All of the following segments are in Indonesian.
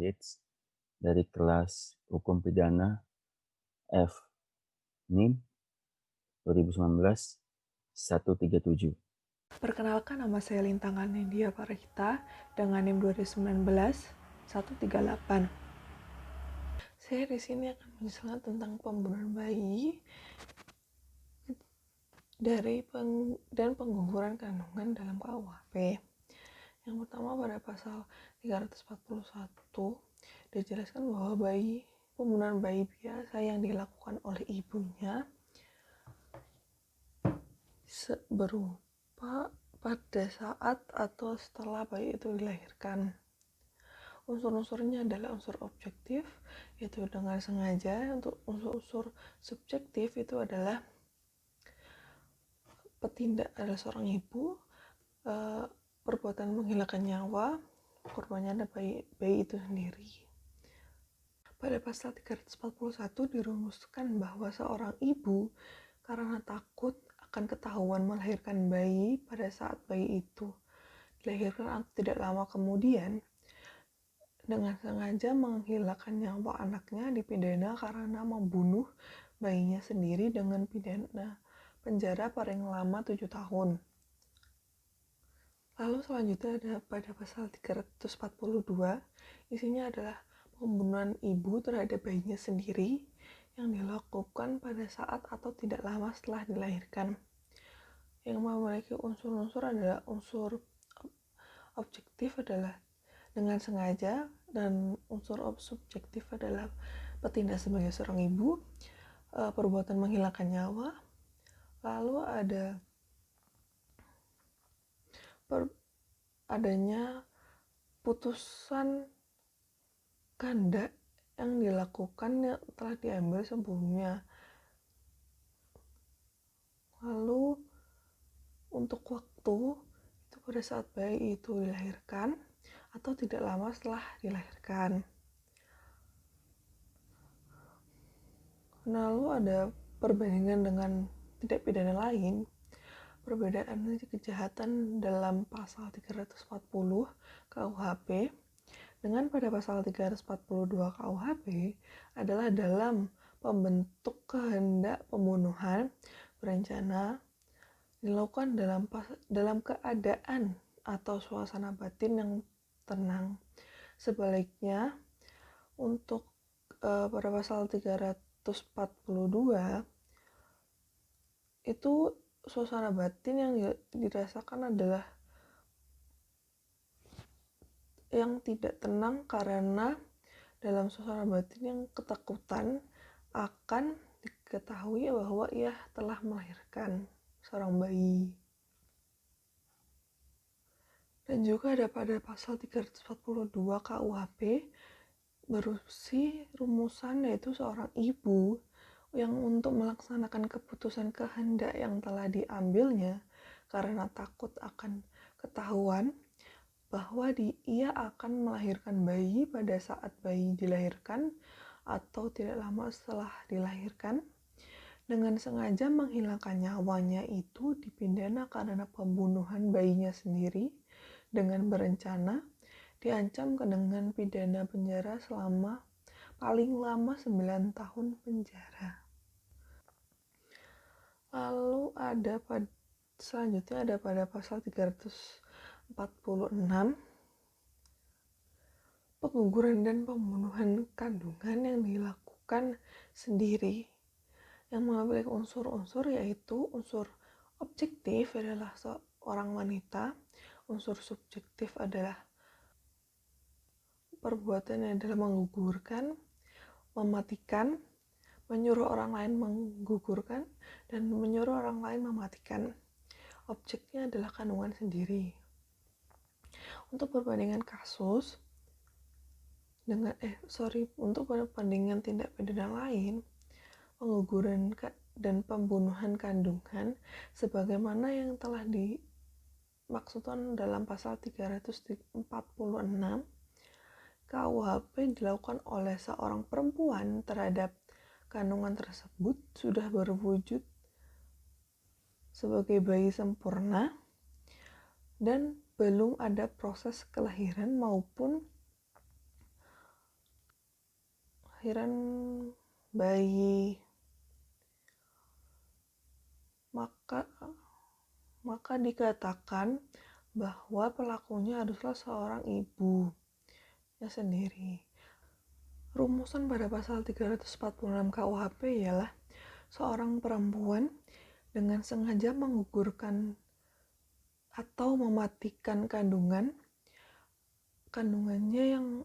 Yates dari kelas Hukum Pidana F NIM 2019-137. Perkenalkan, nama saya Lintangan India Parahita dengan NIM 2019-138. Saya di sini akan menjelaskan tentang pembunuhan bayi dan pengguguran kandungan dalam KUHP. Yang pertama, pada pasal 341 dijelaskan bahwa pembunuhan bayi biasa yang dilakukan oleh ibunya berupa pada saat atau setelah bayi itu dilahirkan. Unsur-unsurnya adalah unsur objektif, yaitu dengan sengaja. Untuk unsur-unsur subjektif itu adalah petindak adalah seorang ibu, perbuatan menghilangkan nyawa, korbannya ada bayi itu sendiri. Pada pasal 341 dirumuskan bahwa seorang ibu karena takut akan ketahuan melahirkan bayi pada saat bayi itu dilahirkan atau tidak lama kemudian, dengan sengaja menghilangkan nyawa anaknya dipidana karena membunuh bayinya sendiri dengan pidana penjara paling lama 7 tahun. Lalu selanjutnya ada pada pasal 342, isinya adalah pembunuhan ibu terhadap bayinya sendiri yang dilakukan pada saat atau tidak lama setelah dilahirkan. Yang memiliki unsur-unsur adalah unsur objektif adalah dengan sengaja, dan unsur subjektif adalah bertindak sebagai seorang ibu, perbuatan menghilangkan nyawa. Lalu ada adanya putusan ganda yang dilakukan yang telah diambil sebelumnya. Lalu untuk waktu itu pada saat bayi itu dilahirkan atau tidak lama setelah dilahirkan. Lalu ada perbandingan dengan tindak pidana lain. Perbedaan kejahatan dalam pasal 340 KUHP dengan pada pasal 342 KUHP adalah dalam pembentuk kehendak pembunuhan berencana dilakukan dalam keadaan atau suasana batin yang tenang. Sebaliknya, untuk pada pasal 342 itu suasana batin yang dirasakan adalah yang tidak tenang karena dalam suasana batin yang ketakutan akan diketahui bahwa ia telah melahirkan seorang bayi. Dan juga ada pada pasal 342 KUHP berusi rumusan, yaitu seorang ibu yang untuk melaksanakan keputusan kehendak yang telah diambilnya karena takut akan ketahuan bahwa ia akan melahirkan bayi pada saat bayi dilahirkan atau tidak lama setelah dilahirkan, dengan sengaja menghilangkan nyawanya itu dipidana karena pembunuhan bayinya sendiri dengan berencana, diancam dengan pidana penjara selama paling lama 9 tahun penjara. Lalu selanjutnya ada pada pasal 346 pengguguran dan pembunuhan kandungan yang dilakukan sendiri, yang memiliki unsur-unsur, yaitu unsur objektif adalah seorang wanita, unsur subjektif adalah perbuatan yang adalah menggugurkan, mematikan, menyuruh orang lain menggugurkan, dan menyuruh orang lain mematikan. Objeknya adalah kandungan sendiri. Untuk perbandingan kasus untuk perbandingan tindak pidana lain, pengguguran dan pembunuhan kandungan sebagaimana yang telah dimaksudkan dalam pasal 346 KUHP dilakukan oleh seorang perempuan terhadap kandungan tersebut sudah berwujud sebagai bayi sempurna dan belum ada proses kelahiran maupun kelahiran bayi, maka dikatakan bahwa pelakunya adalah seorang ibu sendiri. Rumusan pada pasal 346 KUHP ialah seorang perempuan dengan sengaja menggugurkan atau mematikan kandungannya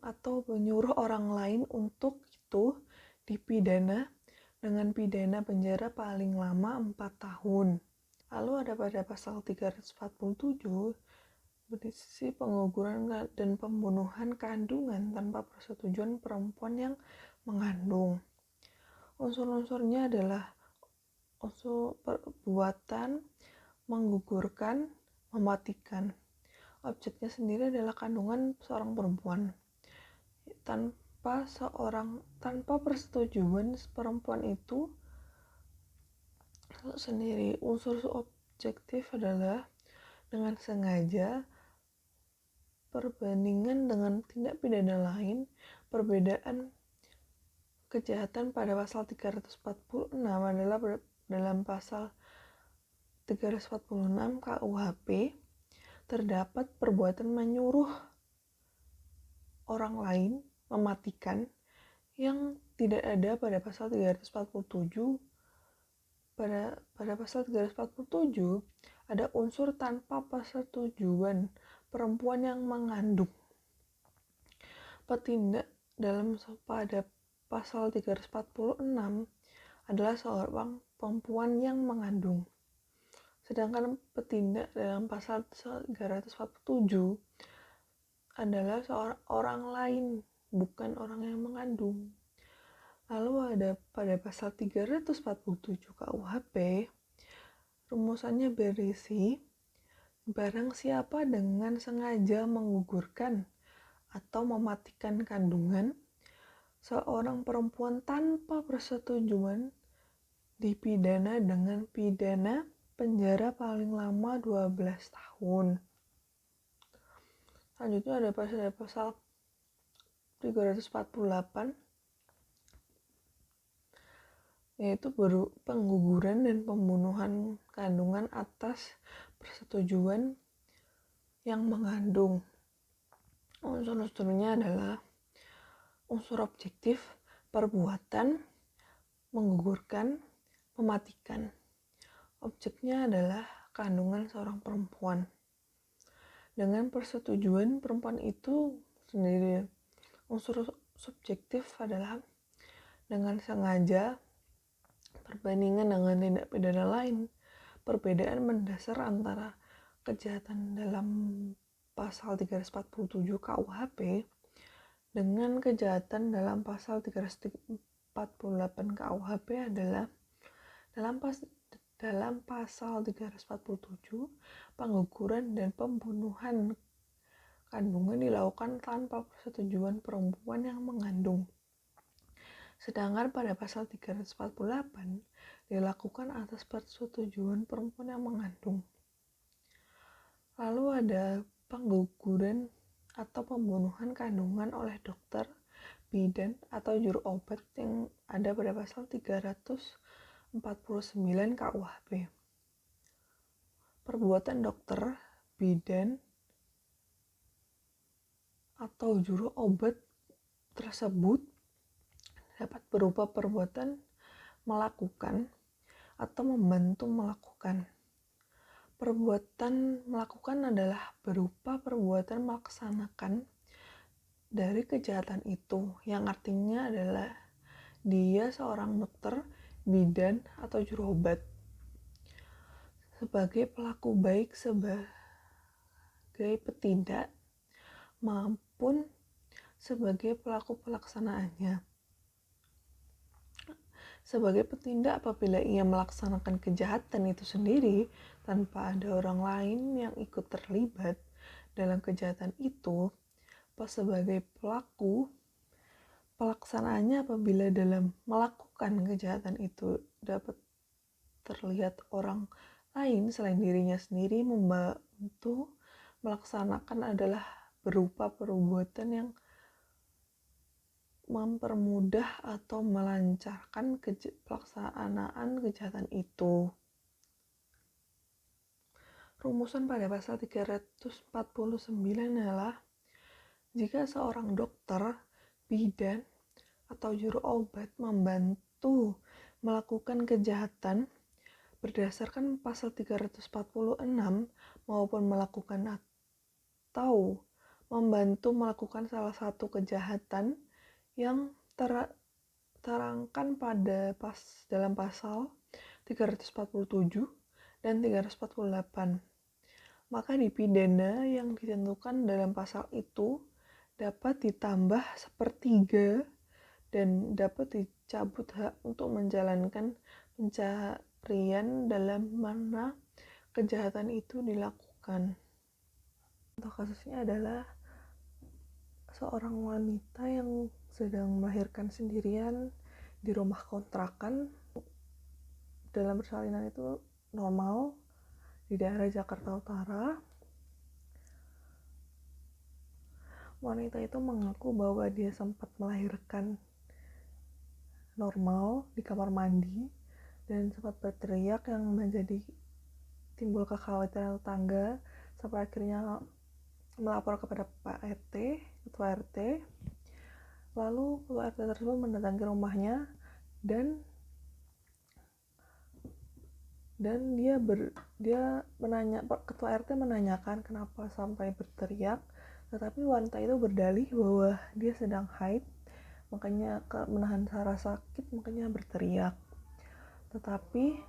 atau menyuruh orang lain untuk itu dipidana dengan pidana penjara paling lama 4 tahun. Lalu ada pada pasal 347 berisi pengguguran dan pembunuhan kandungan tanpa persetujuan perempuan yang mengandung. Unsur-unsurnya adalah unsur perbuatan, menggugurkan, mematikan. Objeknya sendiri adalah kandungan seorang perempuan. Tanpa persetujuan perempuan itu sendiri. Unsur objektif adalah dengan sengaja, perbandingan dengan tindak pidana lain, perbedaan kejahatan pada pasal 346 adalah dalam pasal 346 KUHP terdapat perbuatan menyuruh orang lain mematikan yang tidak ada pada pasal 347. Pada pasal 347 ada unsur tanpa persetujuan perempuan yang mengandung. Petindak pada pasal 346 adalah seorang perempuan yang mengandung. Sedangkan petindak dalam pasal 347 adalah seorang orang lain, bukan orang yang mengandung. Lalu ada pada pasal 347 KUHP, rumusannya berisi barang siapa dengan sengaja menggugurkan atau mematikan kandungan seorang perempuan tanpa persetujuan dipidana dengan pidana penjara paling lama 12 tahun. Selanjutnya ada pasal 348 yaitu pengguguran dan pembunuhan kandungan atas persetujuan yang mengandung. Unsur-unsurnya adalah unsur objektif, perbuatan, menggugurkan, mematikan. Objeknya adalah kandungan seorang perempuan. Dengan persetujuan perempuan itu sendiri. Unsur subjektif adalah dengan sengaja, perbandingan dengan tindak pidana lain. Perbedaan mendasar antara kejahatan dalam pasal 347 KUHP dengan kejahatan dalam pasal 348 KUHP adalah dalam pasal 347 pengguguran dan pembunuhan kandungan dilakukan tanpa persetujuan perempuan yang mengandung. Sedangkan pada pasal 348 dilakukan atas persetujuan perempuan yang mengandung. Lalu ada pengguguran atau pembunuhan kandungan oleh dokter, bidan, atau juru obat yang ada pada pasal 349 KUHP. Perbuatan dokter, bidan, atau juru obat tersebut dapat berupa perbuatan melakukan atau membantu melakukan. Perbuatan melakukan adalah berupa perbuatan melaksanakan dari kejahatan itu, yang artinya adalah dia seorang dokter, bidan, atau juru obat. Sebagai pelaku baik sebagai petindak maupun sebagai pelaku pelaksanaannya. Sebagai petindak apabila ia melaksanakan kejahatan itu sendiri tanpa ada orang lain yang ikut terlibat dalam kejahatan itu. Sebagai pelaku pelaksanaannya apabila dalam melakukan kejahatan itu dapat terlihat orang lain selain dirinya sendiri membantu melaksanakan adalah berupa perbuatan yang mempermudah atau melancarkan pelaksanaan kejahatan itu. Rumusan pada pasal 349 adalah jika seorang dokter, bidan, atau juru obat membantu melakukan kejahatan berdasarkan pasal 346 maupun melakukan atau membantu melakukan salah satu kejahatan yang terangkan dalam pasal 347 dan 348, maka dipidana yang ditentukan dalam pasal itu dapat ditambah sepertiga dan dapat dicabut hak untuk menjalankan pencarian dalam mana kejahatan itu dilakukan. Contoh kasusnya adalah seorang wanita yang sedang melahirkan sendirian di rumah kontrakan. Dalam persalinan itu normal di daerah Jakarta Utara. Wanita itu mengaku bahwa dia sempat melahirkan normal di kamar mandi dan sempat berteriak yang menjadi timbul kekhawatiran tetangga sampai akhirnya melapor kepada Pak RT, Ketua RT. Lalu Ketua RT tersebut mendatangi rumahnya dan Ketua RT menanyakan kenapa sampai berteriak, tetapi wanita itu berdalih bahwa dia sedang haid, makanya menahan rasa sakit, makanya berteriak. Tetapi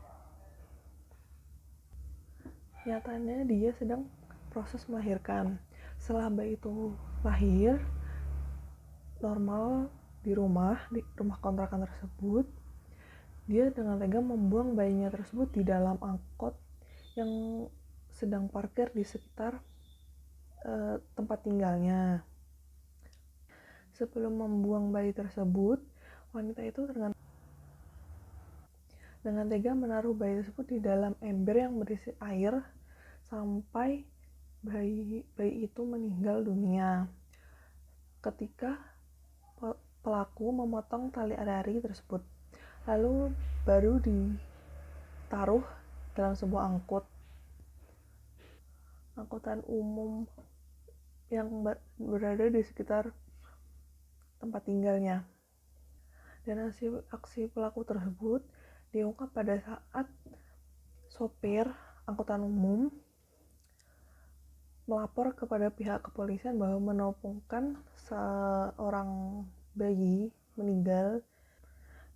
nyatanya dia sedang proses melahirkan. Setelah bayi itu lahir normal di rumah kontrakan tersebut, dia dengan tega membuang bayinya tersebut di dalam angkot yang sedang parkir di sekitar tempat tinggalnya. Sebelum membuang bayi tersebut, wanita itu dengan tega menaruh bayi tersebut di dalam ember yang berisi air sampai bayi itu meninggal dunia. Ketika pelaku memotong tali ari tersebut, lalu baru ditaruh dalam sebuah angkutan umum yang berada di sekitar tempat tinggalnya. Dan aksi pelaku tersebut diungkap pada saat sopir angkutan umum melapor kepada pihak kepolisian bahwa menemukan seorang bayi meninggal,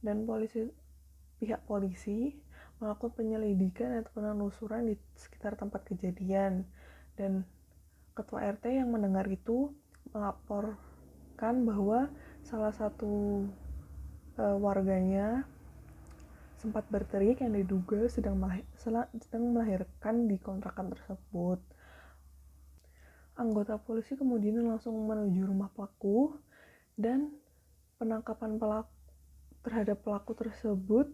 dan pihak polisi melakukan penyelidikan atau penelusuran di sekitar tempat kejadian. Dan Ketua RT yang mendengar itu melaporkan bahwa salah satu warganya sempat berteriak yang diduga sedang melahirkan di kontrakan tersebut. Anggota polisi kemudian langsung menuju rumah pelaku dan penangkapan terhadap pelaku tersebut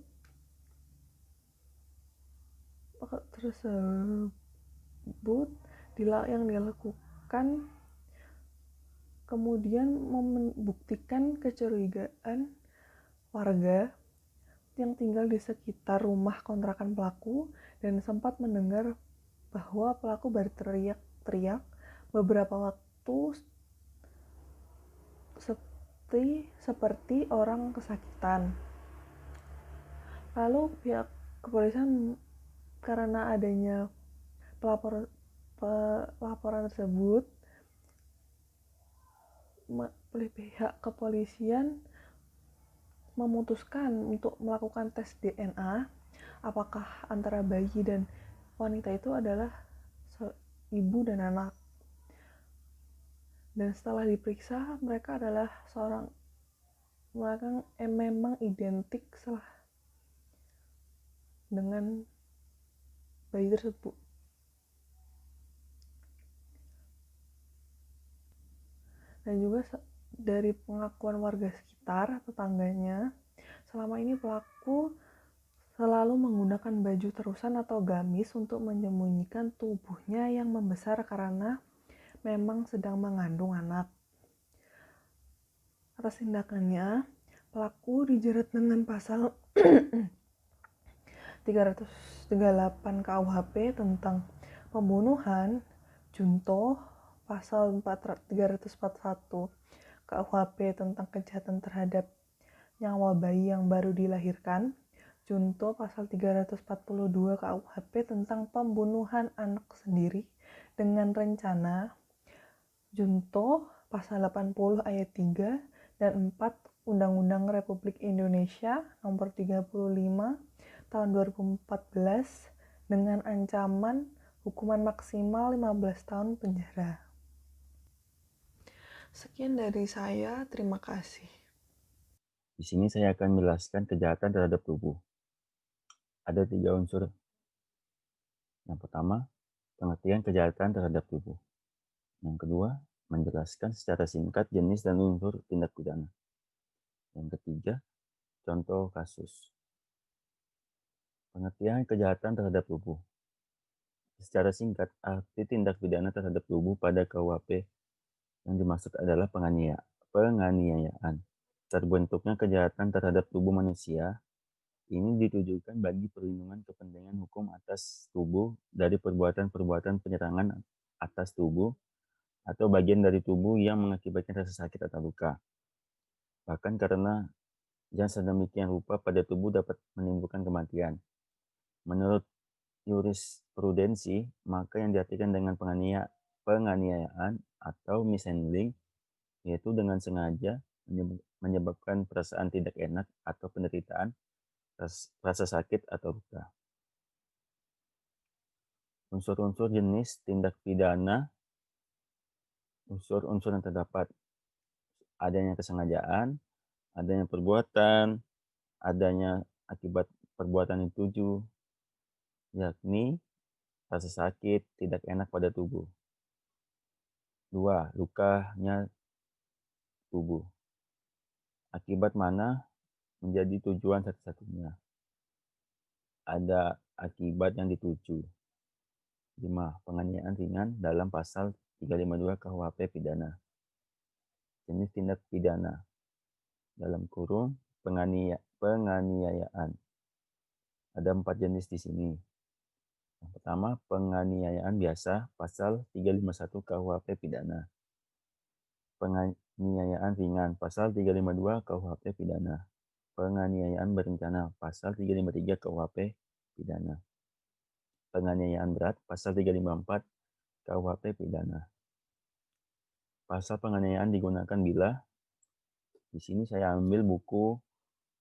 yang dilakukan kemudian membuktikan kecurigaan warga yang tinggal di sekitar rumah kontrakan pelaku dan sempat mendengar bahwa pelaku berteriak beberapa waktu seperti orang kesakitan. Lalu pihak kepolisian karena adanya pelaporan tersebut, pihak kepolisian memutuskan untuk melakukan tes DNA apakah antara bayi dan wanita itu adalah ibu dan anak. Dan setelah diperiksa, mereka memang identik dengan bayi tersebut. Dan juga dari pengakuan warga sekitar, tetangganya, selama ini pelaku selalu menggunakan baju terusan atau gamis untuk menyembunyikan tubuhnya yang membesar karena memang sedang mengandung anak. Atas tindakannya, pelaku dijerat dengan pasal 338 KUHP tentang pembunuhan, junto, pasal 341 KUHP tentang kejahatan terhadap nyawa bayi yang baru dilahirkan, junto pasal 342 KUHP tentang pembunuhan anak sendiri dengan rencana, junto pasal 80 ayat 3 dan 4 Undang-Undang Republik Indonesia nomor 35 tahun 2014 dengan ancaman hukuman maksimal 15 tahun penjara. Sekian dari saya, terima kasih. Di sini saya akan menjelaskan kejahatan terhadap tubuh. Ada 3 unsur. Yang pertama, pengertian kejahatan terhadap tubuh. Yang kedua, menjelaskan secara singkat jenis dan unsur tindak pidana. Yang ketiga, contoh kasus. Pengertian kejahatan terhadap tubuh. Secara singkat, arti tindak pidana terhadap tubuh pada KUHP yang dimaksud adalah penganiayaan. Terbentuknya kejahatan terhadap tubuh manusia ini ditujukan bagi perlindungan kepentingan hukum atas tubuh dari perbuatan-perbuatan penyerangan atas tubuh atau bagian dari tubuh yang mengakibatkan rasa sakit atau luka. Bahkan karena yang sedemikian rupa pada tubuh dapat menimbulkan kematian. Menurut jurisprudensi, maka yang diartikan dengan penganiayaan atau mishandling yaitu dengan sengaja menyebabkan perasaan tidak enak atau penderitaan, rasa sakit atau luka. Unsur-unsur jenis tindak pidana, unsur-unsur yang terdapat adanya kesengajaan, adanya perbuatan, adanya akibat perbuatan yang dituju, yakni rasa sakit, tidak enak pada tubuh. 2. Lukanya tubuh. Akibat mana menjadi tujuan satu-satunya. Ada akibat yang dituju. 5. Penganiayaan ringan dalam pasal 352 KUHP pidana. Jenis tindak pidana dalam kurung penganiayaan. Ada 4 jenis di sini. Yang pertama, penganiayaan biasa, pasal 351 KUHP pidana. Penganiayaan ringan, pasal 352 KUHP pidana. Penganiayaan berencana, pasal 353 KUHP pidana. Penganiayaan berat, pasal 354 KUHP pidana. Pasal penganiayaan digunakan bila, di sini saya ambil buku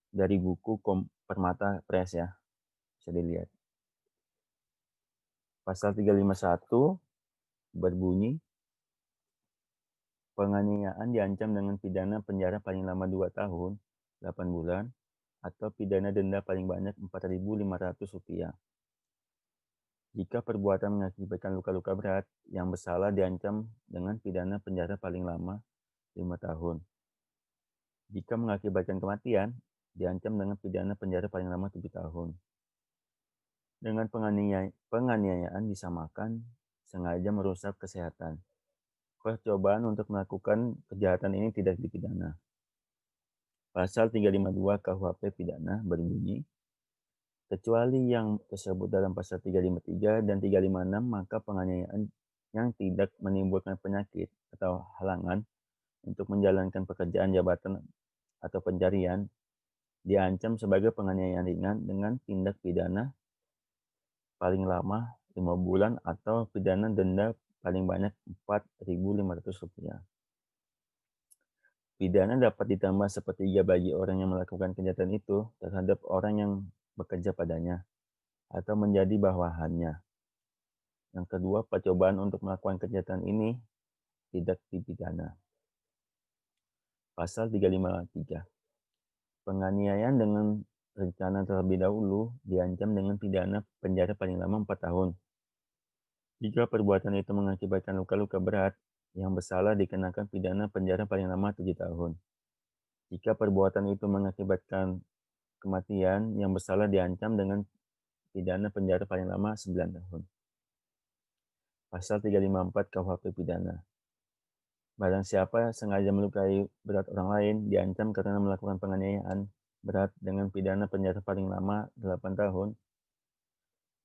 dari buku Permata Press ya, bisa dilihat. Pasal 351 berbunyi, penganiayaan diancam dengan pidana penjara paling lama 2 tahun, 8 bulan, atau pidana denda paling banyak Rp4.500. Jika perbuatan mengakibatkan luka-luka berat, yang bersalah diancam dengan pidana penjara paling lama 5 tahun. Jika mengakibatkan kematian, diancam dengan pidana penjara paling lama 7 tahun. Dengan penganiayaan disamakan sengaja merusak kesehatan. Percobaan untuk melakukan kejahatan ini tidak dipidana. Pasal 352 KUHP pidana berbunyi, kecuali yang tersebut dalam pasal 353 dan 356, maka penganiayaan yang tidak menimbulkan penyakit atau halangan untuk menjalankan pekerjaan jabatan atau pencarian diancam sebagai penganiayaan ringan dengan tindak pidana paling lama 5 bulan atau pidana denda paling banyak Rp4.500. Pidana dapat ditambah sepertiga bagi orang yang melakukan kejahatan itu terhadap orang yang bekerja padanya atau menjadi bawahannya. Yang kedua, percobaan untuk melakukan kejahatan ini tidak dipidana. Pasal 353. Penganiayaan dengan rencana terlebih dahulu diancam dengan pidana penjara paling lama 4 tahun. Jika perbuatan itu mengakibatkan luka-luka berat, yang bersalah dikenakan pidana penjara paling lama 7 tahun. Jika perbuatan itu mengakibatkan kematian, yang bersalah diancam dengan pidana penjara paling lama 9 tahun. Pasal 354 KUHP pidana. Barang siapa sengaja melukai berat orang lain diancam karena melakukan penganiayaan berat dengan pidana penjara paling lama 8 tahun.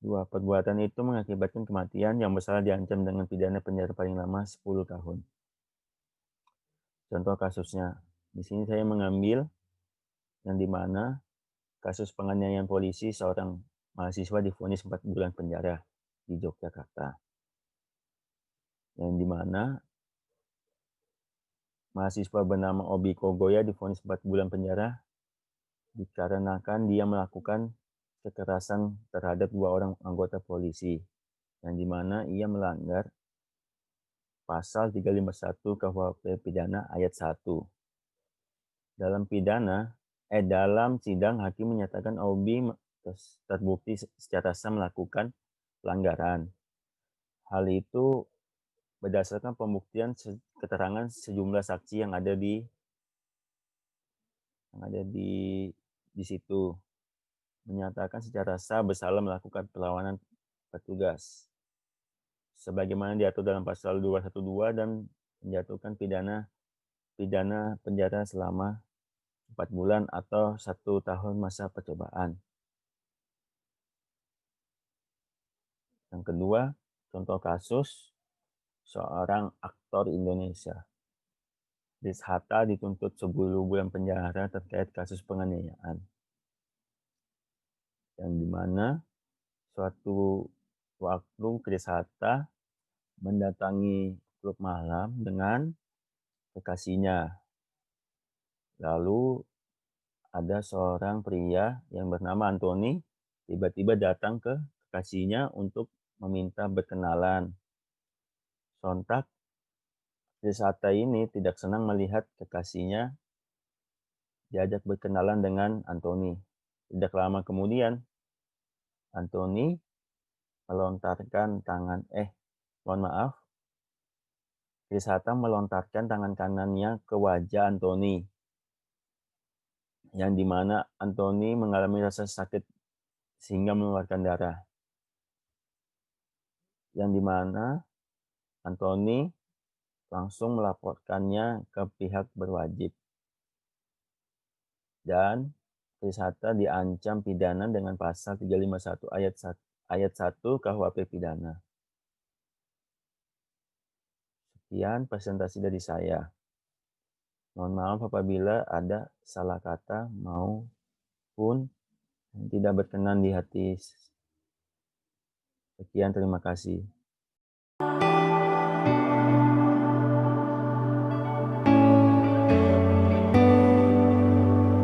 2. Perbuatan itu mengakibatkan kematian, yang bersalah diancam dengan pidana penjara paling lama 10 tahun. Contoh kasusnya, di sini saya mengambil yang dimana kasus penganiayaan polisi seorang mahasiswa divonis 4 bulan penjara di Yogyakarta. Yang dimana mahasiswa bernama Obi Kogoya divonis 4 bulan penjara dikarenakan dia melakukan kekerasan terhadap 2 orang anggota polisi, yang dimana ia melanggar pasal 351 KUHP pidana ayat 1. Dalam sidang hakim menyatakan Obi terbukti secara sah melakukan pelanggaran. Hal itu berdasarkan pembuktian keterangan sejumlah saksi yang ada di situ, menyatakan secara sah bersalah melakukan perlawanan petugas sebagaimana diatur dalam pasal 212 dan menjatuhkan pidana penjara selama 4 bulan atau 1 tahun masa percobaan. Yang kedua, contoh kasus seorang aktor Indonesia. Chris Hatta dituntut 10 bulan penjara terkait kasus penganiayaan. Yang dimana suatu waktu Chris Hatta mendatangi klub malam dengan kekasihnya. Lalu ada seorang pria yang bernama Anthony tiba-tiba datang ke kekasihnya untuk meminta berkenalan. Sontak Trisata ini tidak senang melihat kekasihnya diajak berkenalan dengan Anthony. Tidak lama kemudian, Anthony melontarkan tangan, mohon maaf, Trisata melontarkan tangan kanannya ke wajah Anthony, yang dimana Anthony mengalami rasa sakit sehingga mengeluarkan darah. Yang dimana Anthony langsung melaporkannya ke pihak berwajib. Dan Trisata diancam pidana dengan pasal 351 ayat 1 KUHP pidana. Sekian presentasi dari saya. Mohon maaf apabila ada salah kata maupun yang tidak berkenan di hati. Sekian, terima kasih.